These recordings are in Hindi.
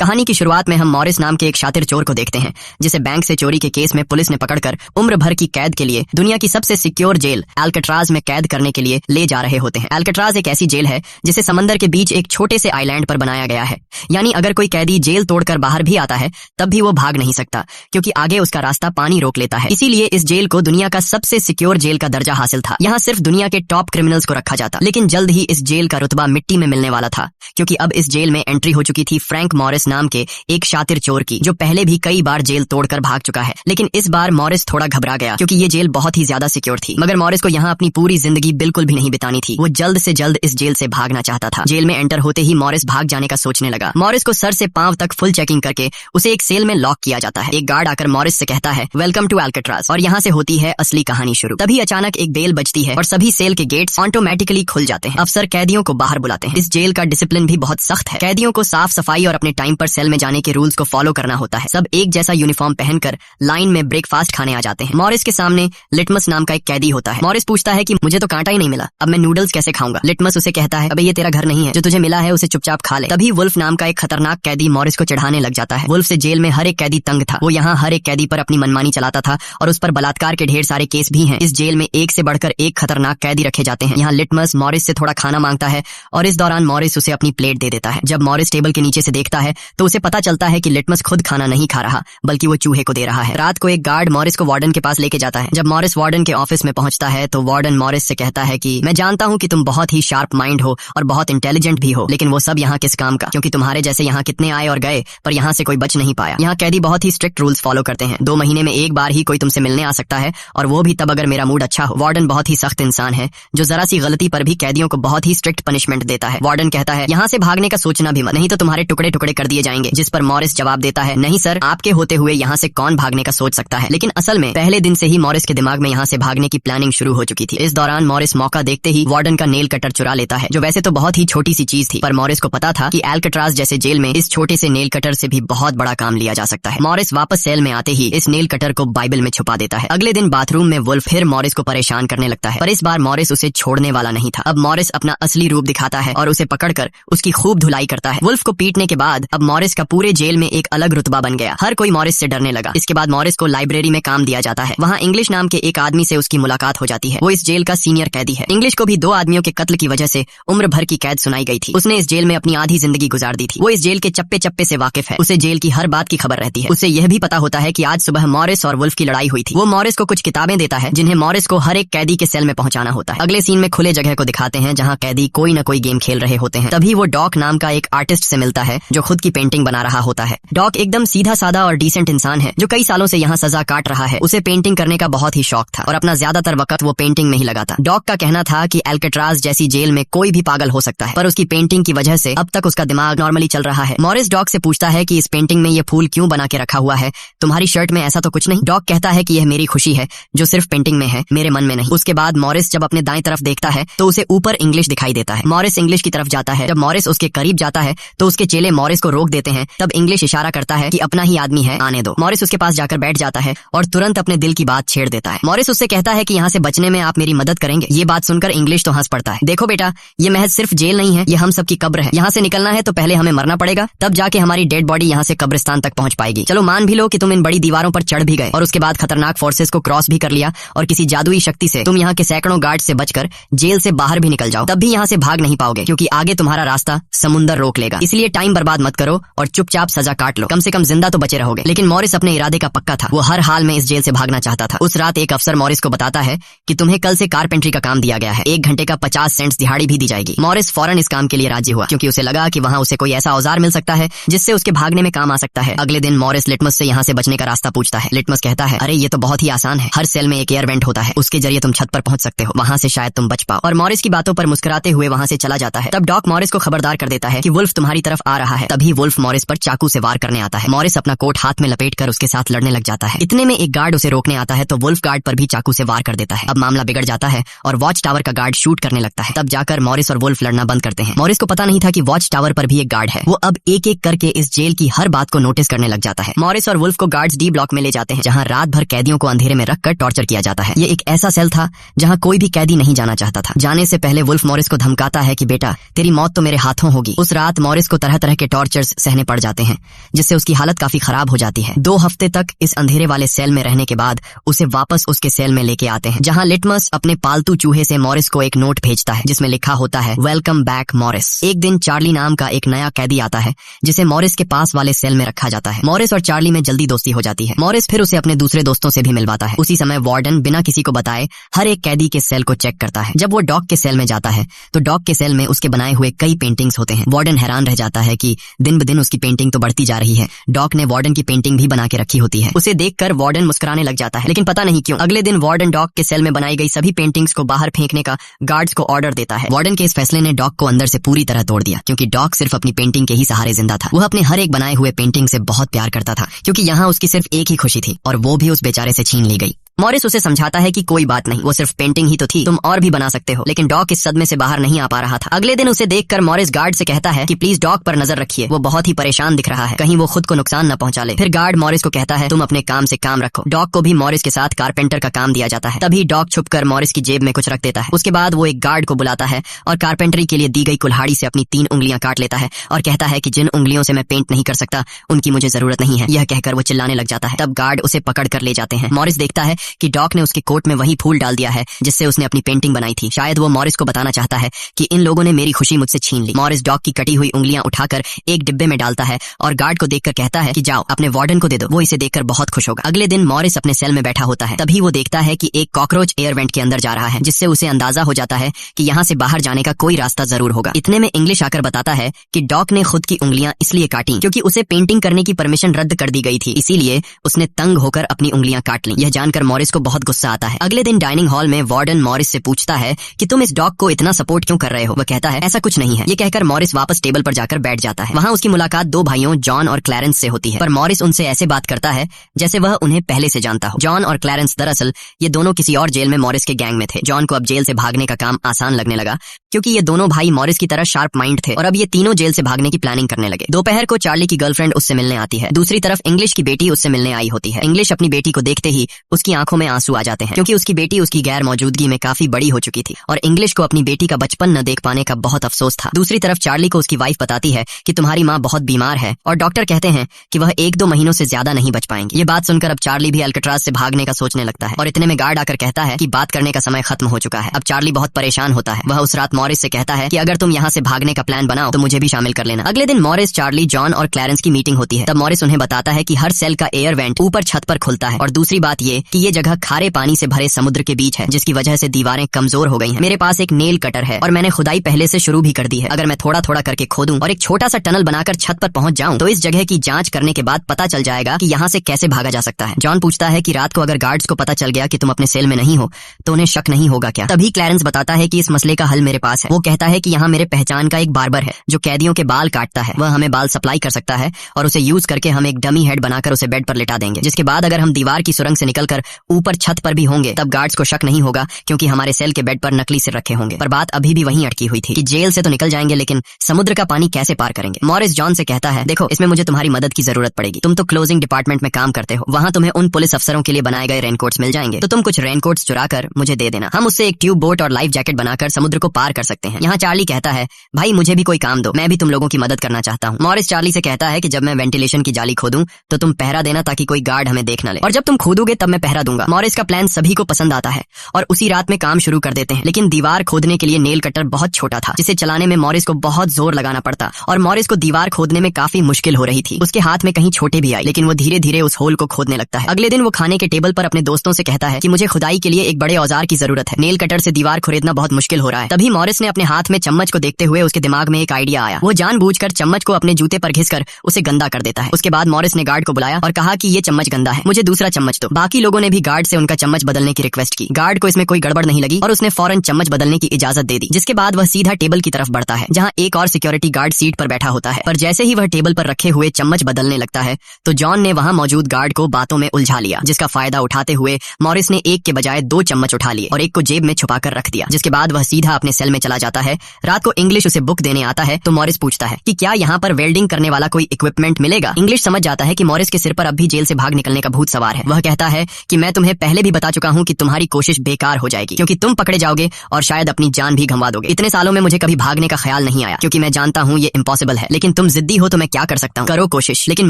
कहानी की शुरुआत में हम मॉरिस नाम के एक शातिर चोर को देखते हैं जिसे बैंक से चोरी के केस में पुलिस ने पकड़कर उम्र भर की कैद के लिए दुनिया की सबसे सिक्योर जेल अल्काट्राज में कैद करने के लिए ले जा रहे होते हैं। अल्काट्राज एक ऐसी जेल है जिसे समंदर के बीच एक छोटे से आइलैंड पर बनाया गया है, यानी अगर कोई कैदी जेल तोड़कर बाहर भी आता है तब भी वो भाग नहीं सकता क्योंकि आगे उसका रास्ता पानी रोक लेता है। इसीलिए इस जेल को दुनिया का सबसे सिक्योर जेल का दर्जा हासिल था। यहाँ सिर्फ दुनिया के टॉप क्रिमिनल्स को रखा जाता, लेकिन जल्द ही इस जेल का रुतबा मिट्टी में मिलने वाला था क्योंकि अब इस जेल में एंट्री हो चुकी थी फ्रैंक मॉरिस नाम के एक शातिर चोर की, जो पहले भी कई बार जेल तोड़कर भाग चुका है। लेकिन इस बार मॉरिस थोड़ा घबरा गया क्योंकि ये जेल बहुत ही ज्यादा सिक्योर थी। मगर मॉरिस को यहाँ अपनी पूरी जिंदगी बिल्कुल भी नहीं बितानी थी। वो जल्द से जल्द इस जेल से भागना चाहता था। जेल में एंटर होते ही मॉरिस भाग जाने का सोचने लगा। मॉरिस को सर से पांव तक फुल चेकिंग करके उसे एक सेल में लॉक किया जाता है। एक गार्ड आकर मॉरिस से कहता है वेलकम टू अल्काट्राज, और यहाँ से होती है असली कहानी शुरू। तभी अचानक एक बेल बजती है और सभी सेल के गेट्स ऑटोमेटिकली खुल जाते हैं। अफसर कैदियों को बाहर बुलाते हैं। इस जेल का डिसिप्लिन भी बहुत सख्त है। कैदियों को साफ सफाई और अपने टाइम पर सेल में जाने के रूल्स को फॉलो करना होता है। सब एक जैसा यूनिफॉर्म पहनकर लाइन में ब्रेकफास्ट खाने आ जाते हैं। मॉरिस के सामने लिटमस नाम का एक कैदी होता है। मॉरिस पूछता है कि मुझे तो कांटा ही नहीं मिला, अब मैं नूडल्स कैसे खाऊंगा? लिटमस उसे कहता है अबे ये तेरा घर नहीं है, जो तुझे मिला है उसे चुपचाप खा ले। तभी वुल्फ नाम का एक खतरनाक कैदी मॉरिस को चढ़ाने लग जाता है। वुल्फ से जेल में हर एक कैदी तंग था। वो यहाँ हर एक कैदी पर अपनी मनमानी चलाता था और उस पर बलात्कार के ढेर सारे केस भी हैं। इस जेल में एक से बढ़कर एक खतरनाक कैदी रखे जाते हैं। यहाँ लिटमस मॉरिस से थोड़ा खाना मांगता है और इस दौरान मॉरिस उसे अपनी प्लेट दे देता है। जब मॉरिस टेबल के नीचे से देखता है तो उसे पता चलता है कि लिटमस खुद खाना नहीं खा रहा बल्कि वो चूहे को दे रहा है। रात को एक गार्ड मॉरिस को वार्डन के पास लेके जाता है। जब मॉरिस वार्डन के ऑफिस में पहुंचता है तो वार्डन मॉरिस से कहता है कि मैं जानता हूं कि तुम बहुत ही शार्प माइंड हो और बहुत इंटेलिजेंट भी हो, लेकिन वो सब यहाँ किस काम का, क्योंकि तुम्हारे जैसे यहाँ कितने आए और गए पर यहाँ से कोई बच नहीं पाया। यहाँ कैदी बहुत ही स्ट्रिक्ट रूल्स फॉलो करते हैं। 2 महीने में एक बार ही कोई तुमसे मिलने आ सकता है और वो भी तब अगर मेरा मूड अच्छा हो। वार्डन बहुत ही सख्त इंसान है जो जरा सी गलती पर भी कैदियों को बहुत ही स्ट्रिक्ट पनिशमेंट देता है। वार्डन कहता है यहाँ से भागने का सोचना भी मत, नहीं तो तुम्हारे टुकड़े टुकड़े कर दिए जाएंगे। जिस पर मॉरिस जवाब देता है नहीं सर, आपके होते हुए यहाँ से कौन भागने का सोच सकता है। लेकिन असल में पहले दिन से ही मॉरिस के दिमाग में यहाँ से भागने की प्लानिंग शुरू हो चुकी थी। इस दौरान मॉरिस मौका देखते ही वार्डन का नेल कटर चुरा लेता है, जो वैसे तो बहुत ही छोटी सी चीज थी, पर मॉरिस को पता था कि अल्काट्राज जैसे जेल में इस छोटे से नेल कटर से भी बहुत बड़ा काम लिया जा सकता है। मॉरिस वापस सेल में आते ही इस नेल कटर को बाइबल में छुपा देता है। अगले दिन बाथरूम में वुल्फ फिर मॉरिस को परेशान करने लगता है, पर इस बार मॉरिस उसे छोड़ने वाला नहीं था। अब मॉरिस अपना असली रूप दिखाता है और उसे पकड़कर उसकी खूब धुलाई करता है। वुल्फ को पीटने के बाद अब मॉरिस का पूरे जेल में एक अलग रुतबा बन गया। हर कोई मॉरिस से डरने लगा। इसके बाद मॉरिस को लाइब्रेरी में काम दिया जाता है। वहाँ इंग्लिश नाम के एक आदमी से उसकी मुलाकात हो जाती है। वो इस जेल का सीनियर कैदी है। इंग्लिश को भी 2 आदमियों के कत्ल की वजह से उम्र भर की कैद सुनाई गई थी। उसने इस जेल में अपनी आधी जिंदगी गुजार दी थी। वो इस जेल के चप्पे चप्पे से वाकिफ है। उसे जेल की हर बात की खबर रहती है। उसे यह भी पता होता है कि आज सुबह मॉरिस और वुल्फ की लड़ाई हुई थी। वो मॉरिस को कुछ किताबें देता है जिन्हें मॉरिस को हर एक कैदी के सेल में पहुंचाना होता है। अगले सीन में खुले जगह को दिखाते हैं जहाँ कैदी कोई न कोई गेम खेल रहे होते हैं। तभी वो डॉक नाम का एक आर्टिस्ट से मिलता है जो खुद की पेंटिंग बना रहा होता है। डॉक एकदम सीधा साधा और डिसेंट इंसान है जो कई सालों से यहाँ सजा काट रहा है। उसे पेंटिंग करने का बहुत ही शौक था और अपना ज्यादातर वक्त वो पेंटिंग में ही लगाता। डॉक का कहना था कि अल्काट्राज जैसी जेल में कोई भी पागल हो सकता है, पर उसकी पेंटिंग की वजह से अब तक उसका दिमाग नॉर्मली चल रहा है। मॉरिस डॉक से पूछता है कि इस पेंटिंग में ये फूल क्यों बना के रखा हुआ है, तुम्हारी शर्ट में ऐसा तो कुछ नहीं? डॉक कहता है कि यह मेरी खुशी है जो सिर्फ पेंटिंग में है, मेरे मन में नहीं। उसके बाद मॉरिस जब अपने दाएं तरफ देखता है तो उसे ऊपर इंग्लिश दिखाई देता है। मॉरिस इंग्लिश की तरफ जाता है। जब मॉरिस उसके करीब जाता है तो उसके चेले मॉरिस को रोक देते हैं। तब इंग्लिश इशारा करता है कि अपना ही आदमी है, आने दो। मॉरिस उसके पास जाकर बैठ जाता है और तुरंत अपने दिल की बात छेड़ देता है। मॉरिस उससे कहता है कि यहाँ से बचने में आप मेरी मदद करेंगे। ये बात सुनकर इंग्लिश तो हंस पड़ता है। देखो बेटा, ये महज सिर्फ जेल नहीं है, ये हम सबकी कब्र है। यहाँ से निकलना है तो पहले हमें मरना पड़ेगा, तब जाके हमारी डेड बॉडी यहाँ से कब्रिस्तान तक पहुंच पाएगी। चलो मान भी लो कि तुम इन बड़ी दीवारों पर चढ़ भी गए और उसके बाद खतरनाक फोर्सेस को क्रॉस भी कर लिया और किसी जादुई शक्ति से तुम यहाँ के सैकड़ों गार्ड से बचकर जेल से बाहर भी निकल जाओ, तब भी यहाँ से भाग नहीं पाओगे क्योंकि आगे तुम्हारा रास्ता समुंदर रोक लेगा। इसलिए टाइम बर्बाद मत करो और चुपचाप सजा काट लो, कम से कम जिंदा तो बचे रहोगे। लेकिन मॉरिस अपने इरादे का पक्का था। वो हर हाल में इस जेल से भागना चाहता था। उस रात एक अफसर मॉरिस को बताता है कि तुम्हें कल से कारपेंट्री का काम दिया गया है, 1 घंटे का 50 सेंट्स दिहाड़ी भी दी जाएगी। मॉरिस फौरन इस काम के लिए राजी हुआ क्योंकि उसे लगा कि वहाँ उसे कोई ऐसा औजार मिल सकता है जिससे उसके भागने में काम आ सकता है। अगले दिन मॉरिस लिटमस से यहाँ से बचने का रास्ता पूछता है। लिटमस कहता है अरे ये तो बहुत ही आसान है, हर सेल में एक एयर वेंट होता है, उसके जरिए तुम छत पर पहुंच सकते हो, वहाँ से शायद तुम बच पाओ। और मॉरिस की बातों पर मुस्कुराते हुए वहाँ से चला जाता है। तब डॉक मॉरिस को खबरदार कर देता है कि वुल्फ तुम्हारी तरफ आ रहा है। तभी वुल्फ मॉरिस पर चाकू से वार करने आता है। मॉरिस अपना कोट हाथ में लपेटकर उसके साथ लड़ने लग जाता है। इतने में एक गार्ड उसे रोकने आता है तो वुल्फ गार्ड पर भी चाकू से वार कर देता है। अब मामला बिगड़ जाता है और वॉच टावर का गार्ड शूट करने लगता है। तब जाकर मॉरिस और वुल्फ लड़ना बंद करते हैं। मॉरिस को पता नहीं था कि वॉच टावर पर भी एक गार्ड है। वो अब एक एक करके इस जेल की हर बात को नोटिस करने लग जाता है। मॉरिस और वुल्फ को गार्ड्स डी ब्लॉक में ले जाते हैं जहाँ रात भर कैदियों को अंधेरे में रखकर टॉर्चर किया जाता है। ये एक ऐसा सेल था जहाँ कोई भी कैदी नहीं जाना चाहता था। जाने से पहले वुल्फ मॉरिस को धमकाता है कि बेटा तेरी मौत तो मेरे हाथों होगी। उस रात मॉरिस को तरह तरह के टॉर्चर्स मॉरिस सहने पड़ जाते हैं, जिससे उसकी हालत काफी खराब हो जाती है। 2 हफ्ते तक इस अंधेरे वाले सेल में रहने के बाद उसे वापस उसके सेल में लेके आते हैं, जहां लिटमस अपने पालतू चूहे से मॉरिस को एक नोट भेजता है जिसमें लिखा होता है वेलकम बैक मॉरिस। एक दिन चार्ली नाम का एक नया कैदी आता है जिसे मॉरिस के पास वाले सेल में रखा जाता है। मॉरिस और चार्ली में जल्दी दोस्ती हो जाती है। मॉरिस फिर उसे अपने दूसरे दोस्तों से भी मिलवाता है। उसी समय वार्डन बिना किसी को बताए हर एक कैदी के सेल को चेक करता है। जब वो डॉग के सेल में जाता है तो डॉग के सेल में उसके बनाए हुए कई पेंटिंग्स होते हैं। वार्डन हैरान रह जाता है कि दिन ब दिन उसकी पेंटिंग तो बढ़ती जा रही है। डॉग ने वार्डन की पेंटिंग भी बना के रखी होती है। उसे देखकर वार्डन मुस्कुराने लग जाता है, लेकिन पता नहीं क्यों अगले दिन वार्डन डॉग के सेल में बनाई गई सभी पेंटिंग्स को बाहर फेंकने का गार्ड्स को ऑर्डर देता है। वार्डन के इस फैसले ने डॉग को अंदर से पूरी तरह तोड़ दिया, क्योंकि डॉग सिर्फ अपनी पेंटिंग के ही सहारे जिंदा था। वह अपने हर एक बनाए हुए पेंटिंग से बहुत प्यार करता था, क्योंकि यहाँ उसकी सिर्फ एक ही खुशी थी और वो भी उस बेचारे से छीन ली गई। मॉरिस उसे समझाता है कि कोई बात नहीं, वो सिर्फ पेंटिंग ही तो थी, तुम और भी बना सकते हो। लेकिन डॉग इस सदमे से बाहर नहीं आ पा रहा था। अगले दिन उसे देखकर मॉरिस गार्ड से कहता है कि प्लीज डॉग पर नजर रखिए, वो बहुत ही परेशान दिख रहा है, कहीं वो खुद को नुकसान न पहुंचा ले। फिर गार्ड मॉरिस को कहता है तुम अपने काम से काम रखो। डॉग को भी मॉरिस के साथ कारपेंटर का काम दिया जाता है। तभी डॉग छुपकर मॉरिस की जेब में कुछ रख देता है। उसके बाद वो एक गार्ड को बुलाता है और कारपेंटरी के लिए दी गई कुल्हाड़ी से अपनी 3 उंगलियां काट लेता है और कहता है कि जिन उंगलियों से मैं पेंट नहीं कर सकता उनकी मुझे जरूरत नहीं है। यह कहकर वो चिल्लाने लग जाता है। तब गार्ड उसे पकड़ कर ले जाते हैं। मॉरिस देखता है कि डॉग ने उसके कोट में वही फूल डाल दिया है जिससे उसने अपनी पेंटिंग बनाई थी। शायद वो मॉरिस को बताना चाहता है कि इन लोगों ने मेरी खुशी मुझसे छीन ली। मॉरिस डॉग की कटी हुई उंगलियां उठाकर एक डिब्बे में डालता है और गार्ड को देखकर कहता है कि जाओ अपने वार्डन को दे दो, वो इसे देखकर बहुत खुश होगा। अगले दिन मॉरिस अपने सेल में बैठा होता है। तभी वो देखता है कि एक कॉकरोच एयर वेंट के अंदर जा रहा है, जिससे उसे अंदाजा हो जाता है कि यहाँ से बाहर जाने का कोई रास्ता जरूर होगा। इतने में इंग्लिश आकर बताता है कि डॉग ने खुद की उंगलियां इसलिए काटी क्योंकि उसे पेंटिंग करने की परमिशन रद्द कर दी गई थी, इसीलिए उसने तंग होकर अपनी उंगलियां काट ली। यह जानकर मॉरिस को बहुत गुस्सा आता है। अगले दिन डाइनिंग हॉल में वार्डन मॉरिस से पूछता है कि तुम इस डॉग को इतना सपोर्ट क्यों कर रहे हो। वह कहता है ऐसा कुछ नहीं है। ये कहकर मॉरिस वापस टेबल पर जाकर बैठ जाता है। वहाँ उसकी मुलाकात 2 भाइयों जॉन और क्लैरेंस से होती है, पर मॉरिस उनसे ऐसे बात करता है जैसे वह उन्हें पहले से जानता हो। जॉन और क्लैरेंस दरअसल ये दोनों किसी और जेल में मॉरिस के गैंग में थे। जॉन को अब जेल से भागने का काम आसान लगने लगा, क्योंकि ये दोनों भाई मॉरिस की तरह शार्प माइंड थे और अब ये तीनों जेल से भागने की प्लानिंग करने लगे। दोपहर को चार्ली की गर्लफ्रेंड उससे मिलने आती है। दूसरी तरफ इंग्लिश की बेटी उससे मिलने आई होती है। इंग्लिश अपनी बेटी को देखते ही उसकी आंखों में आंसू आ जाते हैं, क्योंकि उसकी बेटी उसकी गैर मौजूदगी में काफी बड़ी हो चुकी थी और इंग्लिश को अपनी बेटी का बचपन न देख पाने का बहुत अफसोस था। दूसरी तरफ चार्ली को उसकी वाइफ बताती है कि तुम्हारी माँ बहुत बीमार है और डॉक्टर कहते हैं कि वह 1-2 महीनों से ज्यादा नहीं बच पाएंगे। ये बात सुनकर अब चार्ली भी अल्काट्राज से भागने का सोचने लगता है और इतने में गार्ड आकर कहता है कि बात करने का समय खत्म हो चुका है। अब चार्ली बहुत परेशान होता है। वह उस रात मॉरिस से कहता है कि अगर तुम यहाँ से भागने का प्लान बनाओ तो मुझे भी शामिल कर लेना। अगले दिन मॉरिस, चार्ली, जॉन और क्लैरेंस की मीटिंग होती है। तब मॉरिस उन्हें बताता है कि हर सेल का एयर वेंट ऊपर छत पर खुलता है और दूसरी बात ये कि ये जगह खारे पानी से भरे समुद्र के बीच है, जिसकी वजह से दीवारें कमजोर हो गई हैं। मेरे पास एक नेल कटर है और मैंने खुदाई पहले से शुरू भी कर दी है। अगर मैं थोड़ा थोड़ा करके खोदूं और एक छोटा सा टनल बनाकर छत पर पहुंच जाऊं तो इस जगह की जांच करने के बाद पता चल जाएगा कि यहाँ से कैसे भागा जा सकता है। जॉन पूछता है कि रात को अगर गार्ड्स को पता चल गया कि तुम अपने सेल में नहीं हो तो उन्हें शक नहीं होगा क्या। तभी क्लैरेंस बताता है कि इस मसले का हल मेरे पास है। वो कहता है कि यहाँ मेरे पहचान का एक बार्बर है जो कैदियों के बाल काटता है। वह हमें बाल सप्लाई कर सकता है और उसे यूज करके हम एक डमी हेड बनाकर उसे बेड पर लिटा देंगे, जिसके बाद अगर हम दीवार की सुरंग से निकलकर ऊपर छत पर भी होंगे तब गार्ड्स को शक नहीं होगा, क्योंकि हमारे सेल के बेड पर नकली सिर रखे होंगे। पर बात अभी भी वहीं अटकी हुई थी कि जेल से तो निकल जाएंगे लेकिन समुद्र का पानी कैसे पार करेंगे। मॉरिस जॉन से कहता है देखो, इसमें मुझे तुम्हारी मदद की जरूरत पड़ेगी। तुम तो क्लोजिंग डिपार्टमेंट में काम करते हो, वहाँ तुम्हें उन पुलिस अफसरों के लिए बनाए गए रेनकोट्स मिल जाएंगे, तो तुम कुछ रेनकोट्स चुरा कर मुझे दे देना। हम उससे एक ट्यूब बोट और लाइफ जैकेट बनाकर समुद्र को पार कर सकते हैं। यहाँ चार्ली कहता है भाई मुझे भी कोई काम दो, मैं भी तुम लोगों की मदद करना चाहता हूँ। मॉरिस चार्ली से कहता है कि जब मैं वेंटिलेशन की जाली खोदूं तो तुम पहरा देना ताकि कोई गार्ड हमें देख न ले, और जब तुम खोदोगे तब मैं पहरा दूंगा। मॉरिस का प्लान सभी को पसंद आता है और उसी रात में काम शुरू कर देते हैं। लेकिन दीवार खोदने के लिए नेल कटर बहुत छोटा था, जिसे चलाने में मॉरिस को बहुत जोर लगाना पड़ता और मॉरिस को दीवार खोदने में काफी मुश्किल हो रही थी। उसके हाथ में कहीं छोटे भी आए, लेकिन वो धीरे धीरे उस होल को खोदने लगता है। अगले दिन वो खाने के टेबल पर अपने दोस्तों से कहता है कि मुझे खुदाई के लिए एक बड़े औजार की जरूरत है। नेल कटर से दीवार खुरेदना बहुत मुश्किल हो रहा है। तभी मॉरिस ने अपने हाथ में चम्मच को देखते हुए उसके दिमाग में एक आइडिया आया। वो जानबूझकर चम्मच को अपने जूते पर घिसकर उसे गंदा कर देता है। उसके बाद मॉरिस ने गार्ड को बुलाया और कहा कि ये चम्मच गंदा है, मुझे दूसरा चम्मच दो। बाकी लोगों ने भी गार्ड से उनका चम्मच बदलने की रिक्वेस्ट की। गार्ड को इसमें कोई गड़बड़ नहीं लगी और उसने फौरन चम्मच बदलने की इजाजत दे दी, जिसके बाद वह सीधा टेबल की तरफ बढ़ता है जहाँ एक और सिक्योरिटी गार्ड सीट पर बैठा होता है। पर जैसे ही वह टेबल पर रखे हुए चम्मच बदलने लगता है तो जॉन ने वहाँ मौजूद गार्ड को बातों में उलझा लिया, जिसका फायदा उठाते हुए मॉरिस ने एक के बजाय 2 चम्मच उठा लिए और एक को जेब में छुपाकर रख दिया, जिसके बाद वह सीधा अपने सेल में चला जाता है। रात को इंग्लिश उसे बुक देने आता है तो मॉरिस पूछता है कि क्या यहाँ पर वेल्डिंग करने वाला कोई इक्विपमेंट मिलेगा। इंग्लिश समझ जाता है कि मॉरिस के सिर पर अब भी जेल से भाग निकलने का भूत सवार है। वह कहता है कि मैं मैं तुम्हें पहले भी बता चुका हूँ कि तुम्हारी कोशिश बेकार हो जाएगी, क्योंकि तुम पकड़े जाओगे और शायद अपनी जान भी गंवा दोगे। इतने सालों में मुझे कभी भागने का ख्याल नहीं आया, क्योंकि मैं जानता हूँ ये इम्पॉसिबल है, लेकिन तुम जिद्दी हो तो मैं क्या कर सकता हूँ। करो कोशिश। लेकिन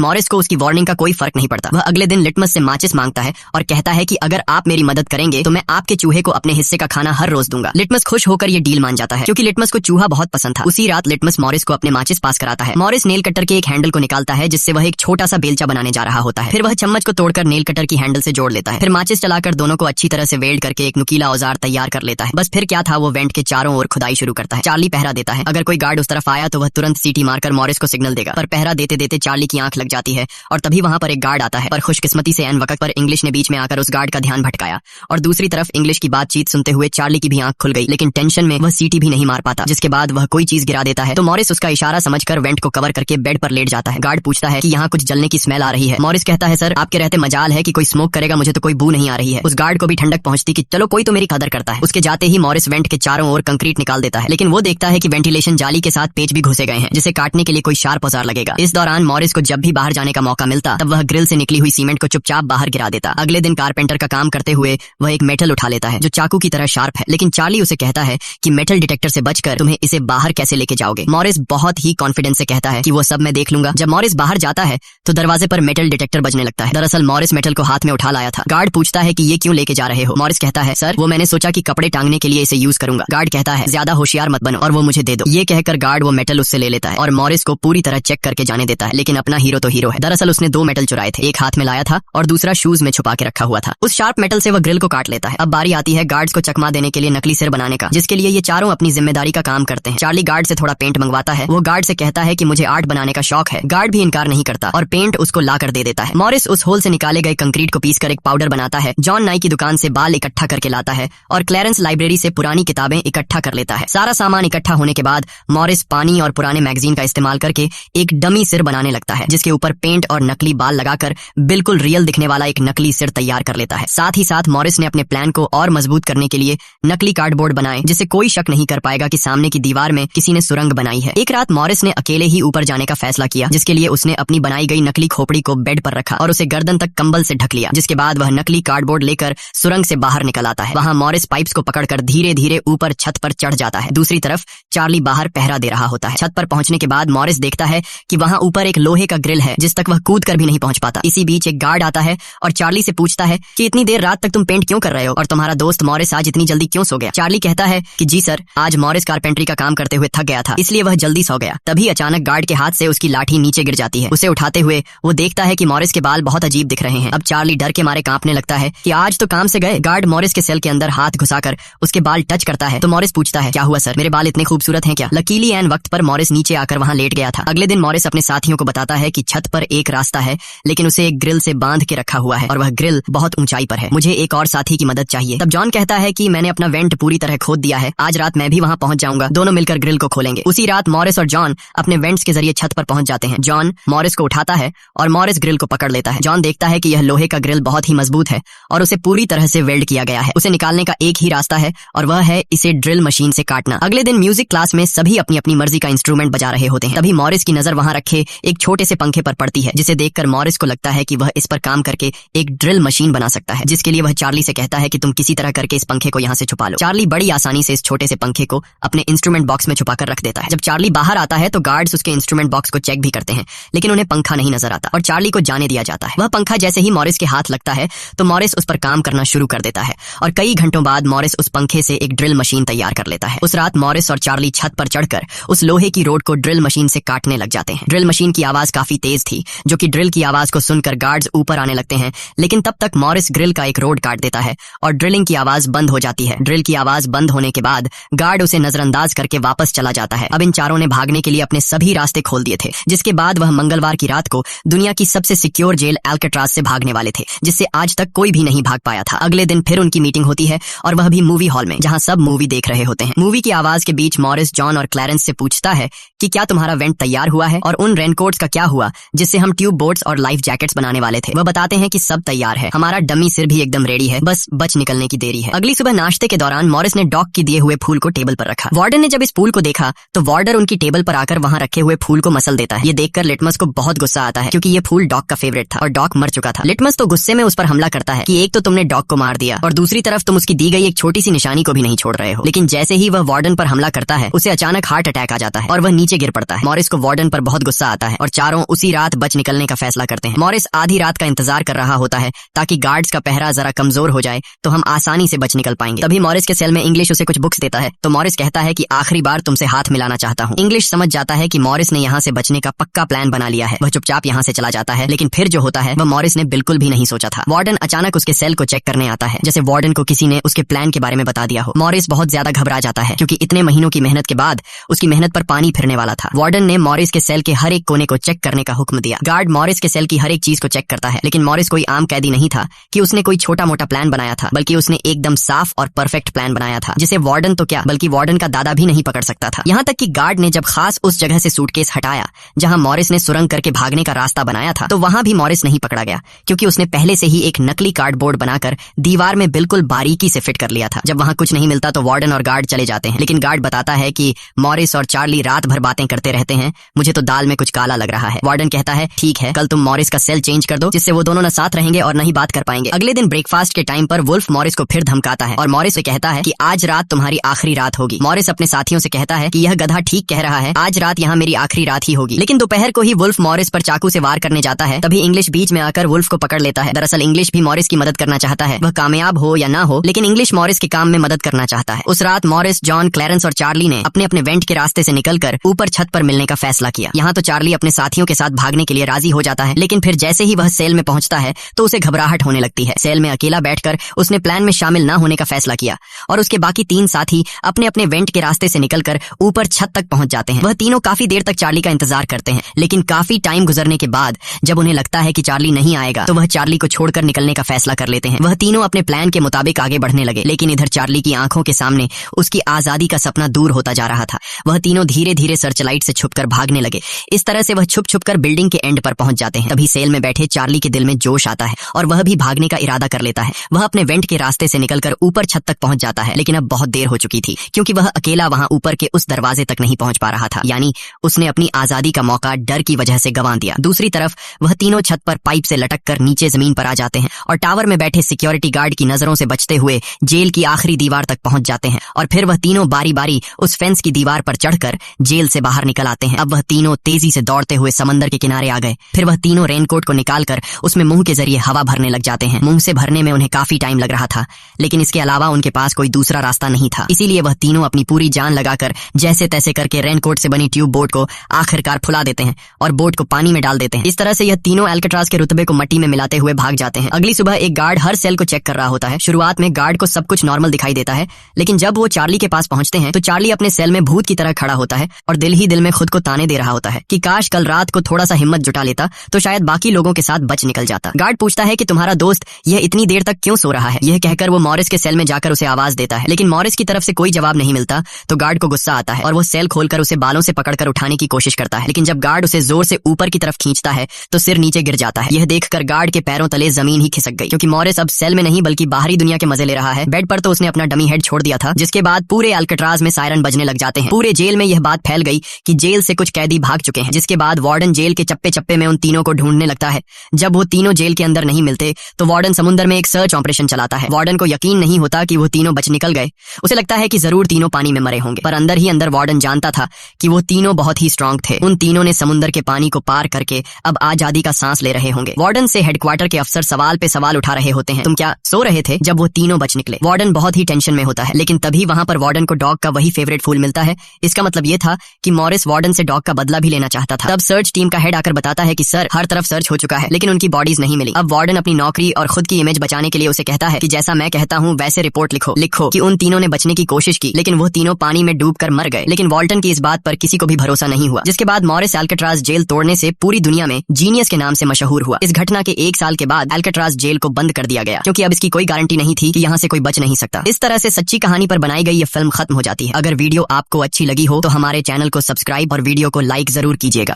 मॉरिस को उसकी वार्निंग का कोई फर्क नहीं पड़ता। वह अगले दिन लिटमस से माचिस मांगता है और कहता है कि अगर आप मेरी मदद करेंगे तो मैं आपके चूहे को अपने हिस्से का खाना हर रोज दूंगा। लिटमस खुश होकर ये डील मान जाता है, क्योंकि लिटमस को चूहा बहुत पसंद था। उसी रात लिटमस मॉरिस को अपने माचिस पास कराता है। मॉरिस नेल कटर के एक हैंडल को निकालता है, जिससे वह एक छोटा सा बेलचा बनाने जा रहा होता है। फिर वह चम्मच को तोड़कर नेल कटर की हैंडल से जोड़ लेता है। फिर माचिस चलाकर दोनों को अच्छी तरह से वेल्ड करके एक नुकीला औजार तैयार कर लेता है। बस फिर क्या था, वो वेंट के चारों ओर खुदाई शुरू करता है। चार्ली पहरा देता है। अगर कोई गार्ड उस तरफ आया तो वह तुरंत सीटी मारकर मॉरिस को सिग्नल देगा, पर पहरा देते देते चार्ली की आंख लग जाती है और तभी वहां पर एक गार्ड आता है। पर खुशकिस्मती से एन वक्त पर इंग्लिश ने बीच में आकर उस गार्ड का ध्यान भटकाया और दूसरी तरफ इंग्लिश की बातचीत सुनते हुए चार्ली की भी आंख खुल गई, लेकिन टेंशन में वह सीटी भी नहीं मार पाता। जिसके बाद वह कोई चीज गिरा देता है तो मॉरिस उसका इशारा समझकर वेंट को कवर करके बेड पर लेट जाता है। गार्ड पूछता है कि यहाँ कुछ जलने की स्मेल आ रही है। मॉरिस कहता है, सर आपके रहते मजाल है कि कोई स्मोक करेगा, मुझे तो कोई बू नहीं आ रही है। उस गार्ड को भी ठंडक पहुंचती कि चलो कोई तो मेरी कदर करता है। उसके जाते ही मॉरिस वेंट के चारों ओर कंक्रीट निकाल देता है, लेकिन वो देखता है कि वेंटिलेशन जाली के साथ पेच भी घुसे गए हैं, जिसे काटने के लिए कोई शार्प औजार लगेगा। इस दौरान मॉरिस को जब भी बाहर जाने का मौका मिलता तब वह ग्रिल से निकली हुई सीमेंट को चुपचाप बाहर गिरा देता। अगले दिन कारपेंटर का काम करते हुए वह एक मेटल उठा लेता है जो चाकू की तरह शार्प है, लेकिन चार्ली उसे कहता है कि मेटल डिटेक्टर से बचकर तुम्हें इसे बाहर कैसे लेके जाओगे। मॉरिस बहुत ही कॉन्फिडेंस से कहता है कि वो सब मैं देख लूंगा। जब मॉरिस बाहर जाता है तो दरवाजे पर मेटल डिटेक्टर बजने लगता है। दरअसल मॉरिस मेटल को हाथ में उठा लाया था। गार्ड पूछता है कि ये क्यों लेके जा रहे हो। मॉरिस कहता है, सर वो मैंने सोचा कि कपड़े टांगने के लिए इसे यूज करूंगा। गार्ड कहता है, ज्यादा होशियार मत बनो और वो मुझे दे दो। ये कहकर गार्ड वो मेटल उससे ले लेता है और मॉरिस को पूरी तरह चेक करके जाने देता है, लेकिन अपना हीरो तो हीरो है। दरअसल उसने 2 मेटल चुराए थे, एक हाथ में लाया था और दूसरा शूज में छुपा के रखा हुआ था। उस शार्प मेटल से वह ग्रिल को काट लेता है। अब बारी आती है गार्ड्स को चकमा देने के लिए नकली सिर बनाने का, जिसके लिए ये चारों अपनी जिम्मेदारी का काम करते हैं। चार्ली गार्ड से थोड़ा पेंट मंगवाता है। वो गार्ड से कहता है कि मुझे आर्ट बनाने का शौक है। गार्ड भी इनकार नहीं करता और पेंट उसको लाकर दे देता है। मॉरिस उस होल से निकाले गए कंक्रीट को पीसकर एक पाउडर बनाता है। जॉन नाई की दुकान से बाल इकट्ठा करके लाता है और क्लैरेंस लाइब्रेरी से पुरानी किताबें इकट्ठा कर लेता है। सारा सामान इकट्ठा होने के बाद मॉरिस पानी और पुराने मैगजीन का इस्तेमाल करके एक डमी सिर बनाने लगता है, जिसके ऊपर पेंट और नकली बाल लगाकर बिल्कुल रियल दिखने वाला एक नकली सिर तैयार कर लेता है। साथ ही साथ मॉरिस ने अपने प्लान को और मजबूत करने के लिए नकली कार्डबोर्ड बनाए, जिससे कोई शक नहीं कर पाएगा कि सामने की दीवार में किसी ने सुरंग बनाई है। एक रात मॉरिस ने अकेले ही ऊपर जाने का फैसला किया, जिसके लिए उसने अपनी बनाई गई नकली खोपड़ी को बेड पर रखा और उसे गर्दन तक कंबल से ढक लिया। जिसके बाद वह नकली कार्डबोर्ड लेकर सुरंग से बाहर निकल आता है। वहां मॉरिस पाइप्स को पकड़कर धीरे धीरे ऊपर छत पर चढ़ जाता है। दूसरी तरफ चार्ली बाहर पहरा दे रहा होता है। छत पर पहुंचने के बाद मॉरिस देखता है कि वहां ऊपर एक लोहे का ग्रिल है, जिस तक वह कूद कर भी नहीं पहुंच पाता। इसी बीच एक गार्ड आता है और चार्ली से पूछता है कि इतनी देर रात तक तुम पेंट क्यों कर रहे हो और तुम्हारा दोस्त मॉरिस आज इतनी जल्दी क्यों सो गया। चार्ली कहता है कि जी सर, आज मॉरिस कारपेंट्री का काम करते हुए थक गया था, इसलिए वह जल्दी सो गया। तभी अचानक गार्ड के हाथ से उसकी लाठी नीचे गिर जाती है। उसे उठाते हुए वो देखता है कि मॉरिस के बाल बहुत अजीब दिख रहे हैं। अब चार्ली डर के मारे कांपने लगता है कि आज तो काम से गए। गार्ड मॉरिस के सेल के अंदर हाथ घुसाकर उसके बाल टच करता है तो मॉरिस पूछता है, क्या हुआ सर, मेरे बाल इतने खूबसूरत हैं क्या। लकीली एन वक्त पर मॉरिस नीचे आकर वहां लेट गया था। अगले दिन मॉरिस अपने साथियों को बताता है कि छत पर एक रास्ता है, लेकिन उसे एक ग्रिल से बांध के रखा हुआ है और वह ग्रिल बहुत ऊंचाई पर है। मुझे एक और साथी की मदद चाहिए। तब जॉन कहता है कि मैंने अपना वेंट पूरी तरह खोद दिया है, आज रात मैं भी वहां पहुंच जाऊंगा, दोनों मिलकर ग्रिल को खोलेंगे। उसी रात मॉरिस और जॉन अपने वेंट्स के जरिए छत पर पहुंच जाते हैं। जॉन मॉरिस को उठाता है और मॉरिस ग्रिल को पकड़ लेता है। जॉन देखता है कि यह लोहे का ग्रिल बहुत ही मजबूत है और उसे पूरी तरह से वेल्ड किया गया है। उसे निकालने का एक ही रास्ता है और वह है इसे ड्रिल मशीन से काटना। अगले दिन म्यूजिक क्लास में सभी अपनी अपनी मर्जी का इंस्ट्रूमेंट बजा रहे होते हैं। तभी मॉरिस की नजर वहां रखे एक छोटे से पंखे पर पड़ती है, जिसे देखकर मॉरिस को लगता है कि वह इस पर काम करके एक ड्रिल मशीन बना सकता है, जिसके लिए वह चार्ली से कहता है कि तुम किसी तरह करके इस पंखे को यहाँ से छुपा लो। चार्ली बड़ी आसानी से इस छोटे से पंखे को अपने इंस्ट्रूमेंट बॉक्स में छुपाकर रख देता है। जब चार्ली बाहर आता है तो गार्ड्स उसके इंस्ट्रूमेंट बॉक्स को चेक भी करते हैं, लेकिन उन्हें पंखा नहीं नजर आता और चार्ली को जाने दिया जाता है। वह पंखा जैसे ही मॉरिस के हाथ लगता है तो मॉरिस उस पर काम करना शुरू कर देता है और कई घंटों बाद मॉरिस उस पंखे से एक ड्रिल मशीन तैयार कर लेता है। उस रात मॉरिस और चार्ली छत पर चढ़कर उस लोहे की रोड को ड्रिल मशीन से काटने लग जाते हैं। ड्रिल मशीन की आवाज काफी तेज थी, जो कि ड्रिल की आवाज को सुनकर गार्ड्स ऊपर आने लगते हैं, लेकिन तब तक मॉरिस ग्रिल का एक रोड काट देता है और ड्रिलिंग की आवाज बंद हो जाती है। ड्रिल की आवाज बंद होने के बाद गार्ड उसे नजरअंदाज करके वापस चला जाता है। अब इन चारों ने भागने के लिए अपने सभी रास्ते खोल दिए थे, जिसके बाद वह मंगलवार की रात को दुनिया की सबसे सिक्योर जेल एल्केट्राज से भागने वाले थे, जिससे आज तक कोई भी नहीं भाग पाया था। अगले दिन फिर उनकी मीटिंग होती है और वह भी मूवी हॉल में, जहां सब मूवी देख रहे होते हैं। मूवी की आवाज के बीच मॉरिस जॉन और क्लैरेंस से पूछता है कि क्या तुम्हारा वेंट तैयार हुआ है और उन रेनकोट्स का क्या हुआ जिससे हम ट्यूब बोट्स और लाइफ जैकेट्स बनाने वाले थे। वह बताते हैं कि सब तैयार है, हमारा डमी सिर भी एकदम रेडी है, बस बच निकलने की देरी है। अगली सुबह नाश्ते के दौरान मॉरिस ने डॉग की दिए हुए फूल को टेबल पर रखा। वार्डन ने जब इस फूल को देखा तो वार्डर उनकी टेबल पर आकर वहां रखे हुए फूल को मसल देता है। ये देखकर लिटमस को बहुत गुस्सा आता है, क्योंकि ये फूल डॉग का फेवरेट था और डॉग मर चुका था। लिटमस तो गुस्से में उस पर हमला करता है कि एक तो तुमने डॉग को मार दिया और दूसरी तरफ तुम उसकी दी गई एक छोटी सी निशानी को भी नहीं छोड़ रहे हो। लेकिन जैसे ही वह वार्डन पर हमला करता है उसे अचानक हार्ट अटैक आ जाता है और वह नीचे गिर पड़ता है। मॉरिस को वार्डन पर बहुत गुस्सा आता है और चारों उसी रात बच निकलने का फैसला करते हैं। मॉरिस आधी रात का इंतजार कर रहा होता है ताकि गार्ड्स का पहरा जरा कमजोर हो जाए तो हम आसानी से बच निकल पाएंगे। तभी मॉरिस के सेल में इंग्लिश उसे कुछ बुक्स देता है तो मॉरिस कहता है कि आखिरी बार तुमसे हाथ मिलाना चाहता हूँ। इंग्लिश समझ जाता है कि मॉरिस ने यहाँ से बचने का पक्का प्लान बना लिया है। वह चुपचाप यहाँ से चला जाता है, लेकिन फिर जो होता है वह मॉरिस ने बिल्कुल भी नहीं सोचा था। वार्डन अचानक उसके सेल को चेक करने आता है, जैसे वार्डन को किसी ने उसके प्लान के बारे में बता दिया हो। मॉरिस बहुत ज्यादा घबरा जाता है क्योंकि इतने महीनों की मेहनत के बाद उसकी मेहनत पर पानी फिरने वाला था। वार्डन ने मॉरिस के सेल के हर एक कोने को चेक करने का हुक्म दिया। गार्ड मॉरिस के सेल की हर एक चीज को चेक करता है, लेकिन मॉरिस कोई आम कैदी नहीं था कि उसने कोई छोटा मोटा प्लान बनाया था, बल्कि उसने एकदम साफ और परफेक्ट प्लान बनाया था जिसे वार्डन तो क्या बल्कि वार्डन का दादा भी नहीं पकड़ सकता था। यहाँ तक कि गार्ड ने जब खास उस जगह से सूटकेस हटाया जहां मॉरिस ने सुरंग करके भागने का रास्ता बनाया था तो वहां भी मॉरिस नहीं पकड़ा गया क्योंकि उसने पहले से ही एक नकली कार्डबोर्ड बनाकर दीवार में बिल्कुल बारीकी से फिट कर लिया था। जब वहां कुछ नहीं मिलता तो वार्डन और गार्ड चले जाते हैं, लेकिन गार्ड बताता है कि मॉरिस और चार्ली रात भर बातें करते रहते हैं, मुझे तो दाल में कुछ काला लग रहा है। वार्डन कहता है ठीक है, कल तुम मॉरिस का सेल चेंज कर दो जिससे वो दोनों न साथ रहेंगे और न ही बात कर पाएंगे। अगले दिन ब्रेकफास्ट के टाइम पर वुल्फ मॉरिस को फिर धमकाता है और मॉरिस से कहता है कि आज रात तुम्हारी आखिरी रात होगी। मॉरिस अपने साथियों से कहता है कि यह गधा ठीक कह रहा है, आज रात यहाँ मेरी आखिरी रात ही होगी। लेकिन दोपहर को ही वुल्फ मॉरिस पर चाकू से वार करने जाता है, तभी इंग्लिश बीच में आकर वुल्फ को पकड़ लेता है। दरअसल इंग्लिश भी मॉरिस की मदद करना चाहता है, वह कामयाब हो या ना हो, लेकिन इंग्लिश मॉरिस के काम में मदद करना चाहता है। उस रात मॉरिस, जॉन, क्लैरेंस और चार्ली ने अपने अपने वेंट के रास्ते से निकलकर ऊपर छत पर मिलने का फैसला किया। यहाँ तो चार्ली अपने साथियों के साथ भागने के लिए राजी हो जाता है, लेकिन फिर जैसे ही वह सेल में पहुंचता है तो उसे घबराहट होने लगती है। सेल में अकेला बैठकर उसने प्लान में शामिल न होने का फैसला किया और उसके बाकी 3 साथी अपने अपने वेंट के रास्ते से निकलकर ऊपर छत तक पहुंच जाते हैं। वह तीनों काफी देर तक चार्ली का इंतजार करते हैं, लेकिन काफी टाइम गुजरने के बाद जब उन्हें लगता है कि चार्ली नहीं आएगा तो वह चार्ली को छोड़कर निकलने का फैसला कर लेते हैं। वह तीनों अपने प्लान के मुताबिक आगे बढ़ने लगे, लेकिन इधर चार्ली की आंखों के सामने उसकी आजादी का सपना दूर होता जा रहा था। वह तीनों धीरे धीरे सर्चलाइट से छुपकर भागने लगे। इस तरह से वह छुप छुप कर बिल्डिंग के एंड पर पहुंच जाते हैं। तभी सेल में बैठे चार्ली के दिल में जोश आता है और वह भी भागने का इरादा कर लेता है। वह अपने वेंट के रास्ते से निकलकर ऊपर छत तक पहुंच जाता है, लेकिन अब बहुत देर हो चुकी थी क्योंकि वह अकेला वहां ऊपर के उस दरवाजे तक नहीं पहुंच पा रहा था, यानी उसने अपनी आजादी का मौका डर की वजह से गंवा दिया। दूसरी तरफ वह तीनों छत पर पाइप से लटक कर नीचे जमीन पर आ जाते हैं और टावर में बैठे सिक्योरिटी गार्ड की नजरों से बचते हुए जेल की आखिरी दीवार तक पहुंच जाते हैं और फिर वह तीनों बारी बारी उस फेंस की दीवार पर चढ़कर जेल से बाहर निकल आते हैं। अब वह तीनों तेजी से दौड़ते हुए समंदर के किनारे आ गए। फिर वह तीनों रेनकोट को निकालकर उसमें मुंह के जरिए हवा भरने लग जाते हैं। मुंह से भरने में उन्हें काफी टाइम लग रहा था, लेकिन इसके अलावा उनके पास कोई दूसरा रास्ता नहीं था, इसीलिए वह तीनों अपनी पूरी जान लगाकर जैसे तैसे करके रेनकोट से बनी ट्यूब बोट को आखिरकार फुला देते हैं और बोट को पानी में डाल देते हैं। इस तरह से यह तीनों अल्काट्राज के रुतबे को मट्टी में मिलाते हुए भाग जाते हैं। अगली सुबह एक गार्ड हर सेल को चेक कर रहा होता है। शुरुआत में गार्ड को सब कुछ नॉर्मल दिखाई देता है, लेकिन जब वो चार्ली के पास पहुंचते हैं तो चार्ली अपने सेल में भूत की तरह खड़ा होता है और दिल ही दिल में खुद को ताने दे रहा होता है कि काश कल रात को थोड़ा सा हिम्मत जुटा लेता तो शायद बाकी लोगों के साथ बच निकल जाता। गार्ड पूछता है कि तुम्हारा दोस्त यह इतनी देर तक क्यों सो रहा है। यह कहकर वो मॉरिस के सेल में जाकर उसे आवाज देता है, लेकिन मॉरिस की तरफ से कोई जवाब नहीं मिलता तो गार्ड को गुस्सा आता है और वो सेल खोलकर उसे बालों से पकड़कर उठाने की कोशिश करता है, लेकिन जब गार्ड उसे जोर से ऊपर की तरफ खींचता है तो सिर नीचे गिर जाता है। यह देखकर गार्ड के पैरों तले जमीन ही खिसक गई क्योंकि मॉरिस अब सेल में नहीं बल्कि बाहरी दुनिया के मजे ले रहा है। बेड पर तो उसने अपना डमी हेड छोड़ दिया था, जिसके बाद पूरे अल्काट्राज में सायरन बजने लग जाते हैं। पूरे जेल में यह बात फैल गई कि जेल से कुछ कैदी भाग चुके हैं, जिसके बाद वार्डन जेल के चप्पे चप्पे में उन तीनों को ढूंढने लगता है। जब वो तीनों जेल के अंदर नहीं मिलते तो वार्डन समुद्र में एक सर्च ऑपरेशन चलाता है। वार्डन को यकीन नहीं होता कि वो तीनों बच निकल गए। उसे लगता है कि जरूर तीनों पानी में मरे होंगे, पर अंदर ही अंदर वार्डन जानता था कि वो तीनों बहुत ही स्ट्रांग थे। उन तीनों ने समुद्र के पानी को पार करके अब आजादी का सांस ले रहे होंगे। वार्डन से हेडक्वार्टर के अफसर सवाल पे सवाल उठा रहे होते हैं, तुम क्या सो रहे थे जब वो तीनों बच निकले। वार्डन बहुत ही टेंशन में होता है, लेकिन तभी वहां पर वार्डन को डॉग का वही फेवरेट फूल मिलता है। इसका मतलब ये था कि मॉरिस वार्डन से डॉग का बदला भी लेना चाहता था। तब सर्च टीम का हेड आकर बताता है कि सर, हर तरफ सर्च हो चुका है लेकिन उनकी बॉडीज नहीं मिली। अब वार्डन अपनी नौकरी और खुद की इमेज बचाने के लिए उसे कहता है कि जैसा मैं कहता हूँ वैसे रिपोर्ट लिखो कि उन तीनों ने बचने की कोशिश की लेकिन वो तीनों पानी में डूबकर मर गए। लेकिन वाल्टन की इस बात पर किसी को भी भरोसा नहीं हुआ, जिसके बाद मॉरिस अल्काट्राज जेल तोड़ने से पूरी दुनिया में जीनियस के नाम से मशहूर हुआ। इस घटना के 1 साल के बाद अल्काट्राज जेल को बंद कर दिया गया क्योंकि अब इसकी कोई गारंटी नहीं थी कि यहाँ से कोई बच नहीं सकता। इस तरह से सच्ची कहानी पर बनाई गई ये फिल्म खत्म हो जाती है। अगर वीडियो आपको अच्छी लगी हो तो हमारे चैनल को सब्सक्राइब और वीडियो को लाइक जरूर कीजिएगा।